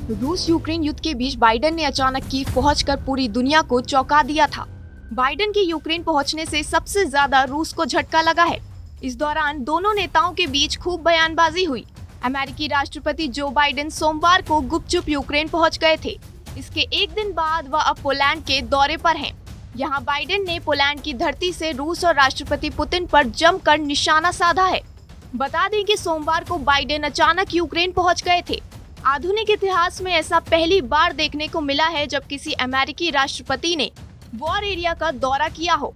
रूस यूक्रेन युद्ध के बीच बाइडेन ने अचानक कीव पहुंचकर पूरी दुनिया को चौंका दिया था। बाइडेन के यूक्रेन पहुंचने से सबसे ज्यादा रूस को झटका लगा है। इस दौरान दोनों नेताओं के बीच खूब बयानबाजी हुई। अमेरिकी राष्ट्रपति जो बाइडेन सोमवार को गुपचुप यूक्रेन पहुंच गए थे। इसके एक दिन बाद वह अब पोलैंड के दौरे पर हैं। यहाँ बाइडेन ने पोलैंड की धरती से रूस और राष्ट्रपति पुतिन पर जमकर निशाना साधा है। बता दें कि सोमवार को बाइडेन अचानक यूक्रेन पहुंच गए थे। आधुनिक इतिहास में ऐसा पहली बार देखने को मिला है जब किसी अमेरिकी राष्ट्रपति ने वॉर एरिया का दौरा किया हो।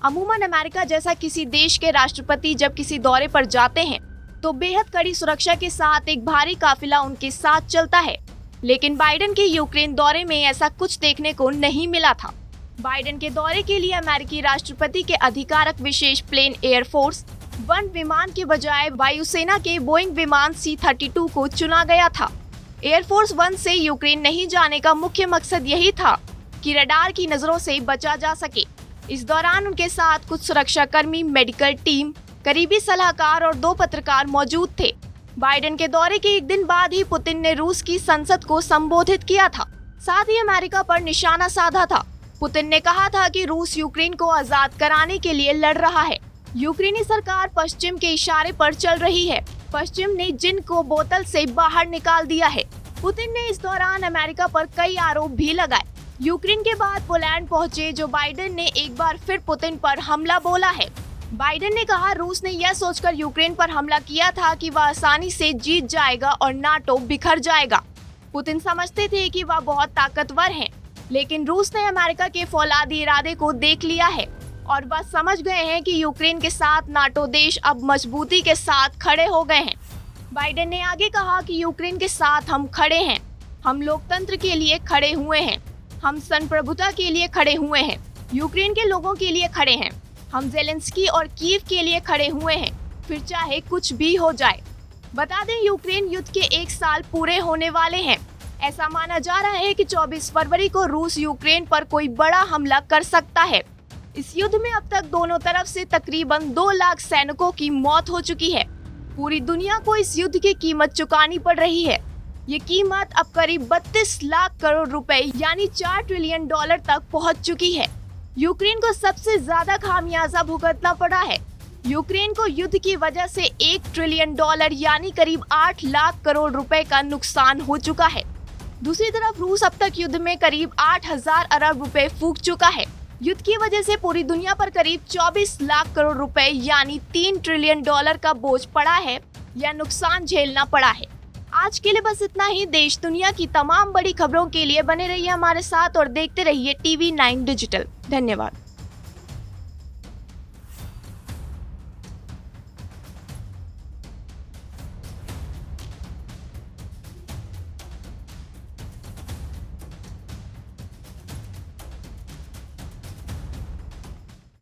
अमूमन अमेरिका जैसा किसी देश के राष्ट्रपति जब किसी दौरे पर जाते हैं तो बेहद कड़ी सुरक्षा के साथ एक भारी काफिला उनके साथ चलता है, लेकिन बाइडेन के यूक्रेन दौरे में ऐसा कुछ देखने को नहीं मिला था। बाइडेन के दौरे के लिए अमेरिकी राष्ट्रपति के अधिकारक विशेष प्लेन एयरफोर्स वन विमान के बजाय वायुसेना के बोइंग विमान C-32 को चुना गया था। एयरफोर्स वन से यूक्रेन नहीं जाने का मुख्य मकसद यही था कि रडार की नजरों से बचा जा सके। इस दौरान उनके साथ कुछ सुरक्षाकर्मी, मेडिकल टीम, करीबी सलाहकार और 2 पत्रकार मौजूद थे। बाइडेन के दौरे के एक दिन बाद ही पुतिन ने रूस की संसद को संबोधित किया था। साथ ही अमेरिका पर निशाना साधा था। पुतिन ने कहा था कि रूस यूक्रेन को आजाद कराने के लिए लड़ रहा है। यूक्रेनी सरकार पश्चिम के इशारे पर चल रही है। पश्चिम ने जिन को बोतल से बाहर निकाल दिया है। पुतिन ने इस दौरान अमेरिका पर कई आरोप भी लगाए। यूक्रेन के बाद पोलैंड पहुंचे जो बाइडेन ने एक बार फिर पुतिन पर हमला बोला है। बाइडेन ने कहा, रूस ने यह सोचकर यूक्रेन पर हमला किया था कि वह आसानी से जीत जाएगा और नाटो बिखर जाएगा। पुतिन समझते थे कि वह बहुत ताकतवर हैं, लेकिन रूस ने अमेरिका के फौलादी इरादे को देख लिया है और वह समझ गए हैं कि यूक्रेन के साथ नाटो देश अब मजबूती के साथ खड़े हो गए हैं। बाइडेन ने आगे कहा कि यूक्रेन के साथ हम खड़े हैं, हम लोकतंत्र के लिए खड़े हुए हैं, हम संप्रभुता के लिए खड़े हुए हैं, यूक्रेन के लोगों के लिए खड़े हैं, हम ज़ेलेंस्की और कीव के लिए खड़े हुए हैं, फिर चाहे कुछ भी हो जाए। बता दें, यूक्रेन युद्ध के 1 साल पूरे होने वाले हैं। ऐसा माना जा रहा है कि 24 फरवरी को रूस यूक्रेन पर कोई बड़ा हमला कर सकता है। इस युद्ध में अब तक दोनों तरफ से तकरीबन 2 लाख सैनिकों की मौत हो चुकी है। पूरी दुनिया को इस युद्ध की कीमत चुकानी पड़ रही है। ये कीमत अब करीब 32 लाख करोड़ रुपए यानी $4 ट्रिलियन तक पहुंच चुकी है। यूक्रेन को सबसे ज्यादा खामियाजा भुगतना पड़ा है। यूक्रेन को युद्ध की वजह से $1 ट्रिलियन यानी करीब 8 लाख करोड़ रुपए का नुकसान हो चुका है। दूसरी तरफ रूस अब तक युद्ध में करीब 8,000 अरब रुपए फूंक चुका है। युद्ध की वजह से पूरी दुनिया पर करीब 24 लाख करोड़ रुपए यानी $3 ट्रिलियन का बोझ पड़ा है या नुकसान झेलना पड़ा है। आज के लिए बस इतना ही। देश दुनिया की तमाम बड़ी खबरों के लिए बने रहिए हमारे साथ और देखते रहिए TV9 डिजिटल। धन्यवाद।